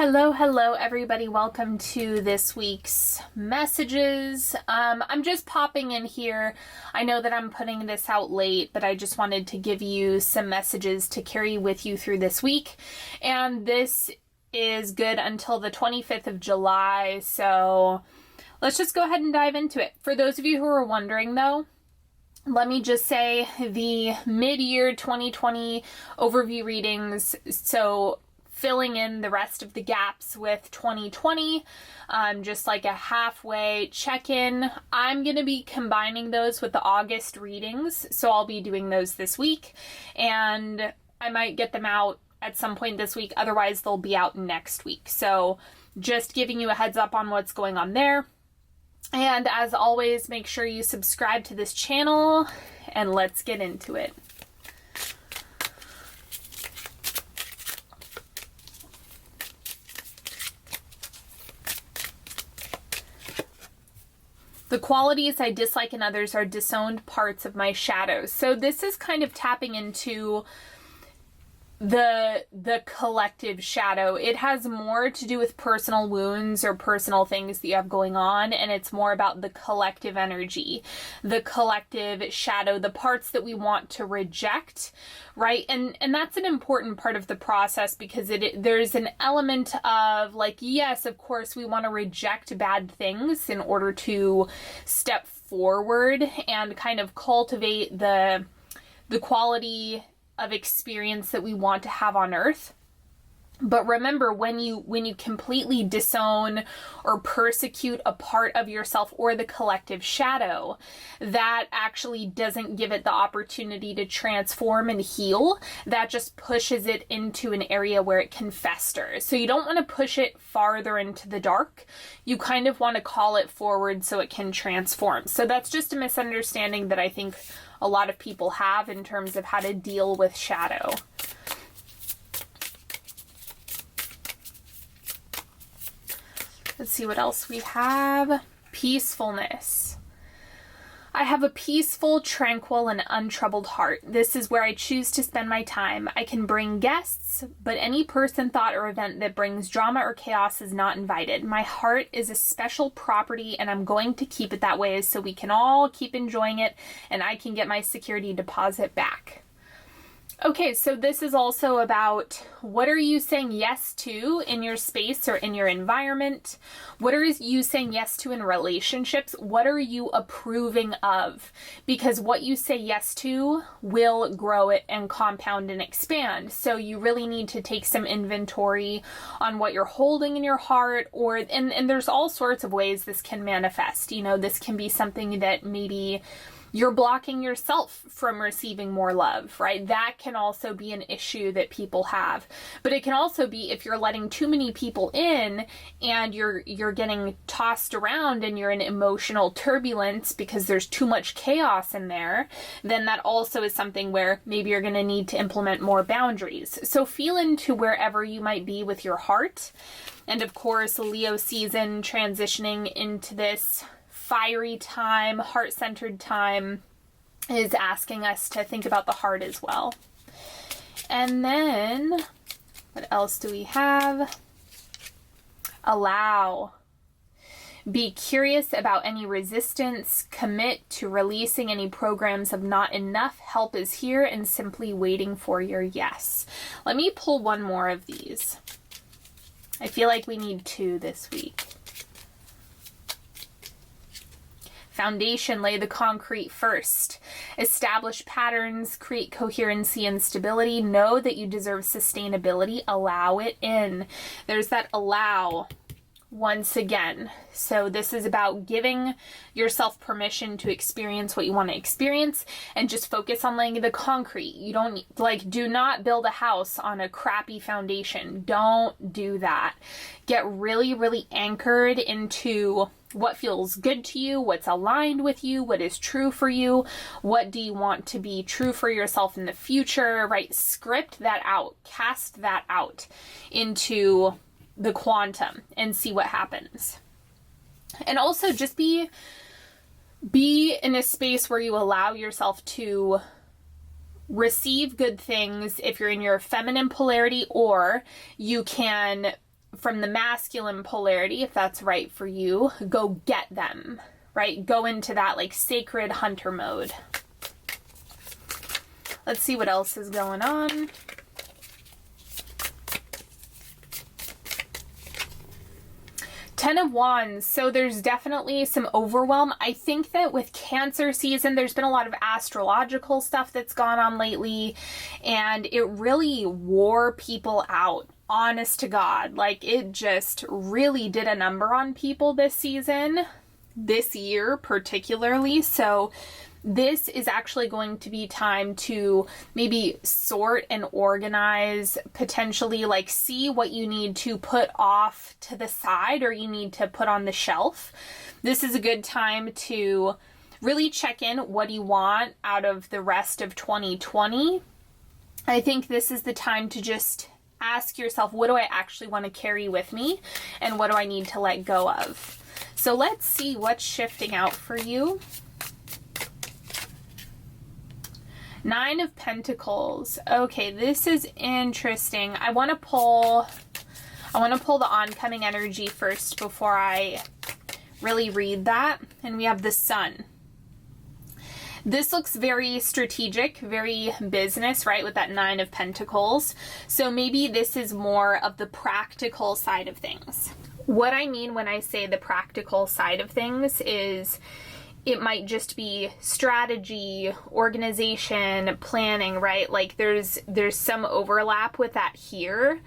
Hello everybody. Welcome to this week's messages. I'm just popping in here. I know that I'm putting this out late, but I just wanted to give you some messages to carry with you through this week. And this is good until the 25th of July. So let's just go ahead and dive into it. For those of you who are wondering though, let me just say the mid-year 2020 overview readings. So filling in the rest of the gaps with 2020, just like a halfway check-in. I'm going to be combining those with the August readings, so I'll be doing those this week, and I might get them out at some point this week, otherwise they'll be out next week. So just giving you a heads up on what's going on there. And as always, make sure you subscribe to this channel, and let's get into it. The qualities I dislike in others are disowned parts of my shadows. So this is kind of tapping into the collective shadow. It has more to do with personal wounds or personal things that you have going on, and it's more about the collective energy, the collective shadow, the parts that we want to reject, right? And that's an important part of the process, because there's an element of like, yes, of course we want to reject bad things in order to step forward and kind of cultivate the quality of experience that we want to have on earth. But remember, when you completely disown or persecute a part of yourself or the collective shadow, that actually doesn't give it the opportunity to transform and heal. That just pushes it into an area where it can fester. So you don't want to push it farther into the dark. You kind of want to call it forward so it can transform. So that's just a misunderstanding that I think a lot of people have in terms of how to deal with shadow. Let's see what else we have. Peacefulness. I have a peaceful, tranquil, and untroubled heart. This is where I choose to spend my time. I can bring guests, but any person, thought, or event that brings drama or chaos is not invited. My heart is a special property, and I'm going to keep it that way so we can all keep enjoying it, and I can get my security deposit back. Okay, so this is also about what are you saying yes to in your space or in your environment? What are you saying yes to in relationships? What are you approving of? Because what you say yes to will grow it and compound and expand. So you really need to take some inventory on what you're holding in your heart, and there's all sorts of ways this can manifest. You know, this can be something that maybe you're blocking yourself from receiving more love, right? That can also be an issue that people have. But it can also be if you're letting too many people in and you're getting tossed around and you're in emotional turbulence because there's too much chaos in there, then that also is something where maybe you're going to need to implement more boundaries. So feel into wherever you might be with your heart. And of course, Leo season transitioning into this fiery time, heart-centered time, is asking us to think about the heart as well. And then, what else do we have? Allow. Be curious about any resistance. Commit to releasing any programs of not enough. Help is here and simply waiting for your yes. Let me pull one more of these. I feel like we need two this week. Foundation, lay the concrete first. Establish patterns, create coherency and stability. Know that you deserve sustainability. Allow it in. There's that allow once again. So this is about giving yourself permission to experience what you want to experience and just focus on laying the concrete. You don't do not build a house on a crappy foundation. Don't do that. Get really, really anchored into what feels good to you, what's aligned with you, what is true for you, what do you want to be true for yourself in the future, right? Script that out, cast that out into the quantum and see what happens. And also just be in a space where you allow yourself to receive good things if you're in your feminine polarity, or you can from the masculine polarity, if that's right for you, go get them, right? Go into that like sacred hunter mode. Let's see what else is going on. Ten of Wands. So there's definitely some overwhelm. I think that with Cancer season, there's been a lot of astrological stuff that's gone on lately, and it really wore people out. Honest to God, like it just really did a number on people this season, this year particularly. So this is actually going to be time to maybe sort and organize, potentially like see what you need to put off to the side or you need to put on the shelf. This is a good time to really check in. What do you want out of the rest of 2020? I think this is the time to just ask yourself, what do I actually want to carry with me and what do I need to let go of? So let's see what's shifting out for you. Nine of Pentacles. Okay, this is interesting. I want to pull the oncoming energy first before I really read that. And we have the Sun. This looks very strategic, very business, right? With that Nine of Pentacles. So maybe this is more of the practical side of things. What I mean when I say the practical side of things is it might just be strategy, organization, planning, right? Like there's some overlap with that here.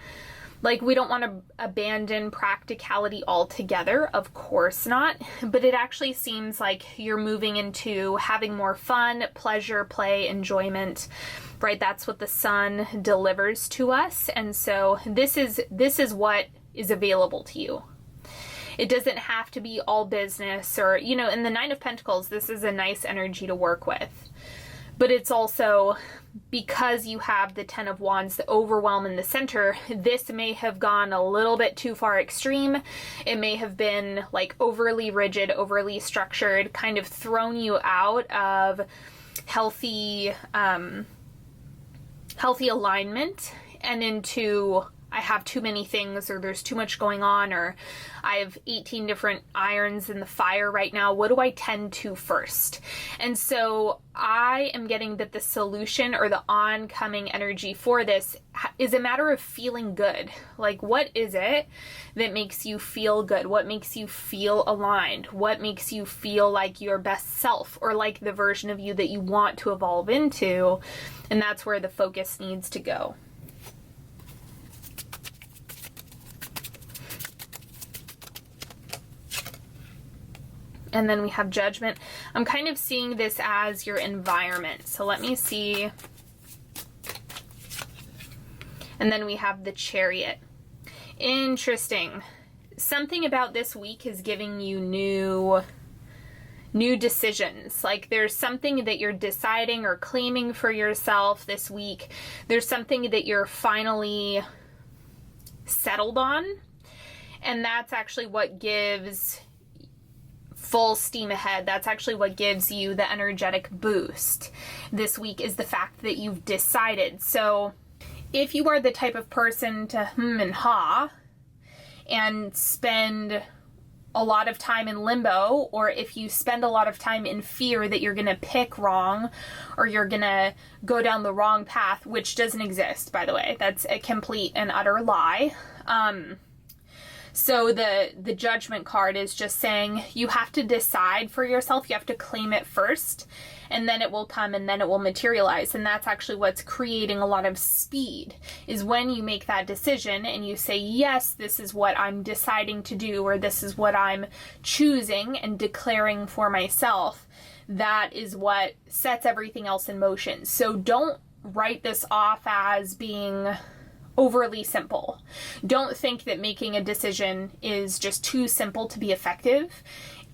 Like we don't want to abandon practicality altogether, of course not, but it actually seems like you're moving into having more fun, pleasure, play, enjoyment, right? That's what the Sun delivers to us. And so this is what is available to you. It doesn't have to be all business or, you know, in the Nine of Pentacles, this is a nice energy to work with. But it's also because you have the Ten of Wands, the overwhelm in the center, this may have gone a little bit too far extreme. It may have been like overly rigid, overly structured, kind of thrown you out of healthy alignment and into I have too many things, or there's too much going on, or I have 18 different irons in the fire right now. What do I tend to first? And so I am getting that the solution or the oncoming energy for this is a matter of feeling good. Like, what is it that makes you feel good? What makes you feel aligned? What makes you feel like your best self, or like the version of you that you want to evolve into? And that's where the focus needs to go. And then we have Judgment. I'm kind of seeing this as your environment. So let me see. And then we have the Chariot. Interesting. Something about this week is giving you new decisions. Like there's something that you're deciding or claiming for yourself this week. There's something that you're finally settled on. And that's actually what gives full steam ahead. That's actually what gives you the energetic boost this week, is the fact that you've decided. So if you are the type of person to and ha and spend a lot of time in limbo, or if you spend a lot of time in fear that you're going to pick wrong or you're going to go down the wrong path, which doesn't exist, by the way, that's a complete and utter lie. So the Judgment card is just saying you have to decide for yourself. You have to claim it first, and then it will come, and then it will materialize. And that's actually what's creating a lot of speed, is when you make that decision and you say, yes, this is what I'm deciding to do, or this is what I'm choosing and declaring for myself. That is what sets everything else in motion. So don't write this off as being overly simple. Don't think that making a decision is just too simple to be effective.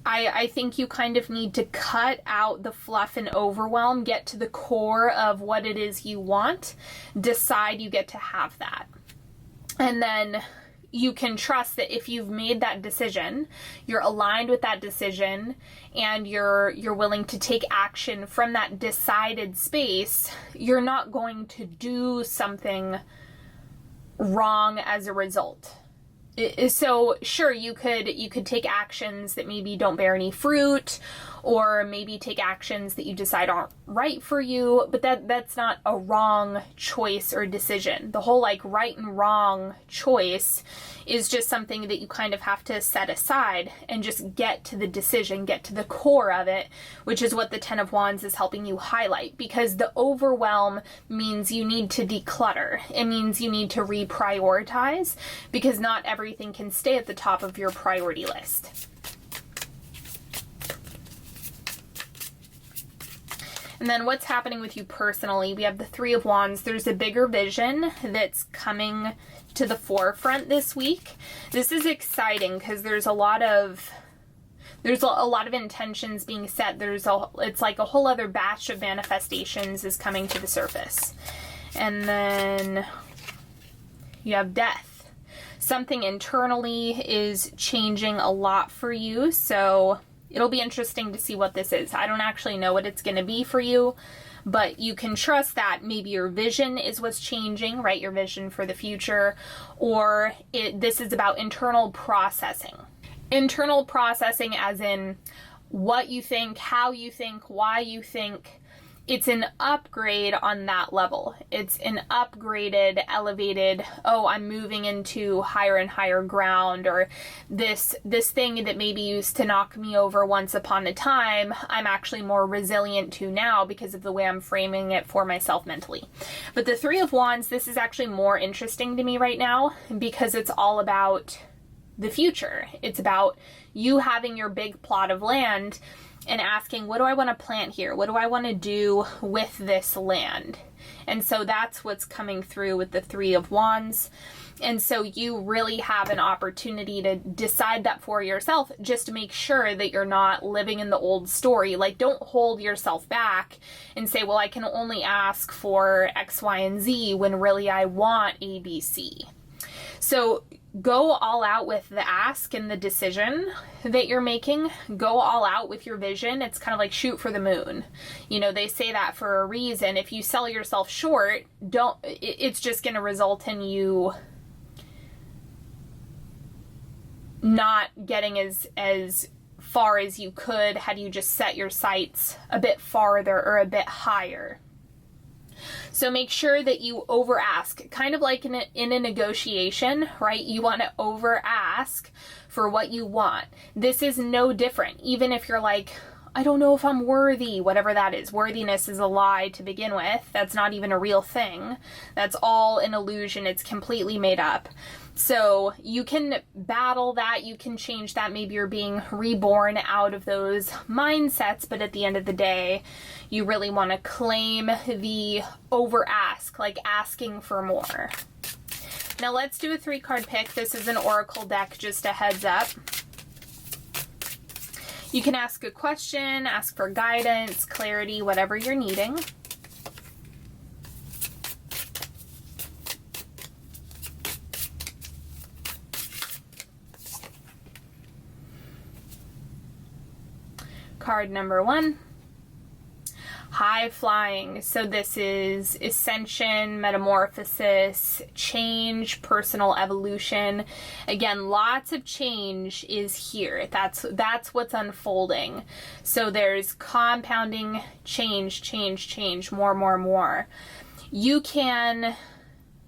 I think you kind of need to cut out the fluff and overwhelm, get to the core of what it is you want, decide you get to have that. And then you can trust that if you've made that decision, you're aligned with that decision, and you're willing to take action from that decided space, you're not going to do something wrong as a result. So sure, you could take actions that maybe don't bear any fruit, or maybe take actions that you decide aren't right for you, but that's not a wrong choice or decision. The whole like right and wrong choice is just something that you kind of have to set aside and just get to the decision, get to the core of it, which is what the Ten of Wands is helping you highlight, because the overwhelm means you need to declutter. It means you need to reprioritize, because not everything can stay at the top of your priority list. And then what's happening with you personally? We have the Three of Wands. There's a bigger vision that's coming to the forefront this week. This is exciting because there's a lot of intentions being set. It's like a whole other batch of manifestations is coming to the surface. And then you have death. Something internally is changing a lot for you, so it'll be interesting to see what this is. I don't actually know what it's going to be for you, but you can trust that maybe your vision is what's changing, right? Your vision for the future, or this is about internal processing. Internal processing as in what you think, how you think, why you think. It's an upgrade on that level. It's an upgraded, elevated, oh, I'm moving into higher and higher ground, or this thing that maybe used to knock me over once upon a time, I'm actually more resilient to now because of the way I'm framing it for myself mentally. But the Three of Wands, this is actually more interesting to me right now because it's all about the future. It's about you having your big plot of land and asking, what do I want to plant here? What do I want to do with this land? And so that's what's coming through with the Three of Wands. And so you really have an opportunity to decide that for yourself, just to make sure that you're not living in the old story. Like, don't hold yourself back and say, well, I can only ask for X, Y, and Z when really I want A, B, C. So go all out with the ask and the decision that you're making. Go all out with your vision. It's kind of like shoot for the moon. You know, they say that for a reason. If you sell yourself short, it's just going to result in you not getting as far as you could had you just set your sights a bit farther or a bit higher. So make sure that you over ask, kind of like in a negotiation, right? You want to over ask for what you want. This is no different. Even if you're like, I don't know if I'm worthy, whatever that is. Worthiness is a lie to begin with. That's not even a real thing. That's all an illusion. It's completely made up. So you can battle that, you can change that. Maybe you're being reborn out of those mindsets, but at the end of the day, you really want to claim the over ask, like asking for more. Now let's do a 3-card pick. This is an oracle deck, just a heads up. You can ask a question, ask for guidance, clarity, whatever you're needing. Card number 1, high flying. So this is ascension, metamorphosis, change, personal evolution. Again, lots of change is here. That's what's unfolding. So there's compounding change, more. You can,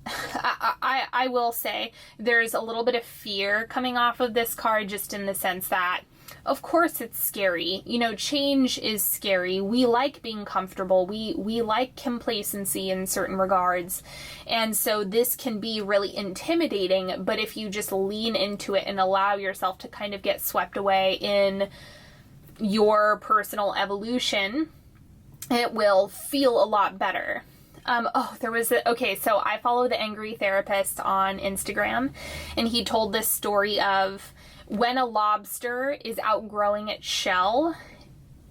I will say, there's a little bit of fear coming off of this card, just in the sense that, of course it's scary. You know, change is scary. We like being comfortable. We like complacency in certain regards. And so this can be really intimidating, but if you just lean into it and allow yourself to kind of get swept away in your personal evolution, it will feel a lot better. So I follow the Angry Therapist on Instagram, and he told this story of when a lobster is outgrowing its shell,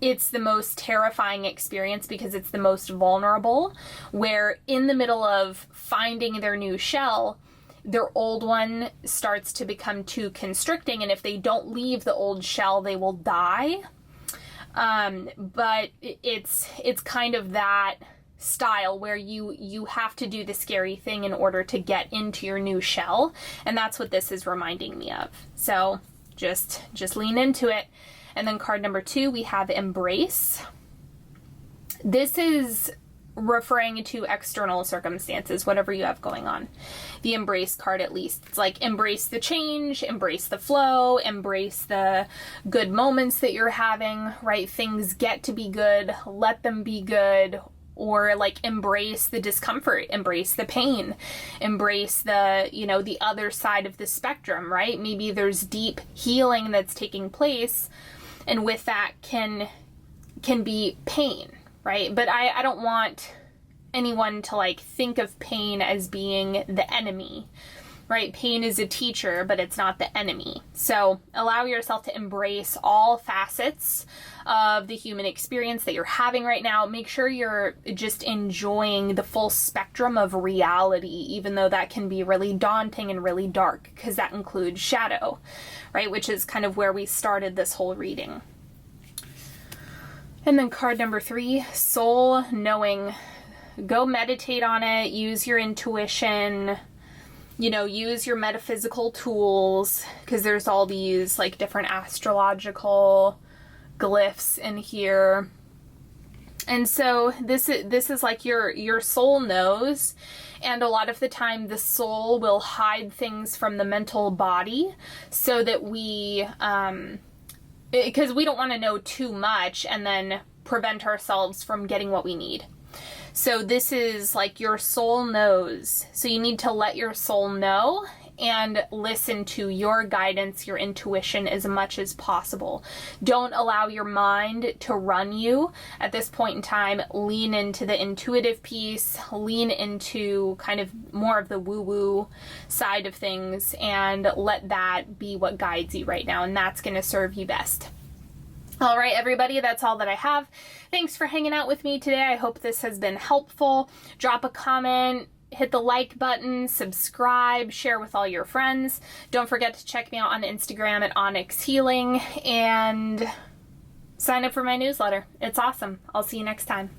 it's the most terrifying experience because it's the most vulnerable, where in the middle of finding their new shell, their old one starts to become too constricting, and if they don't leave the old shell, they will die. But it's kind of that style where you have to do the scary thing in order to get into your new shell. And that's what this is reminding me of. So just lean into it. And then card number 2, we have embrace. This is referring to external circumstances, whatever you have going on. The embrace card, at least, it's like embrace the change, embrace the flow, embrace the good moments that you're having, right? Things get to be good, let them be good, or like embrace the discomfort, embrace the pain, embrace the, you know, the other side of the spectrum, right? Maybe there's deep healing that's taking place, and with that can be pain, right? But I don't want anyone to like think of pain as being the enemy, right? Pain is a teacher, but it's not the enemy. So allow yourself to embrace all facets of the human experience that you're having right now. Make sure you're just enjoying the full spectrum of reality, even though that can be really daunting and really dark, because that includes shadow, right? Which is kind of where we started this whole reading. And then card number 3, soul knowing. Go meditate on it, use your intuition, you know, use your metaphysical tools, because there's all these like different astrological glyphs in here. And so this is like your soul knows, and a lot of the time the soul will hide things from the mental body so that we because we don't want to know too much and then prevent ourselves from getting what we need. So this is like your soul knows. So you need to let your soul know and listen to your guidance, your intuition as much as possible. Don't allow your mind to run you at this point in time. Lean into the intuitive piece, lean into kind of more of the woo-woo side of things, and let that be what guides you right now. And that's going to serve you best. All right, everybody, that's all that I have. Thanks for hanging out with me today. I hope this has been helpful. Drop a comment, hit the like button, subscribe, share with all your friends. Don't forget to check me out on Instagram at Onyx Healing, and sign up for my newsletter. It's awesome. I'll see you next time.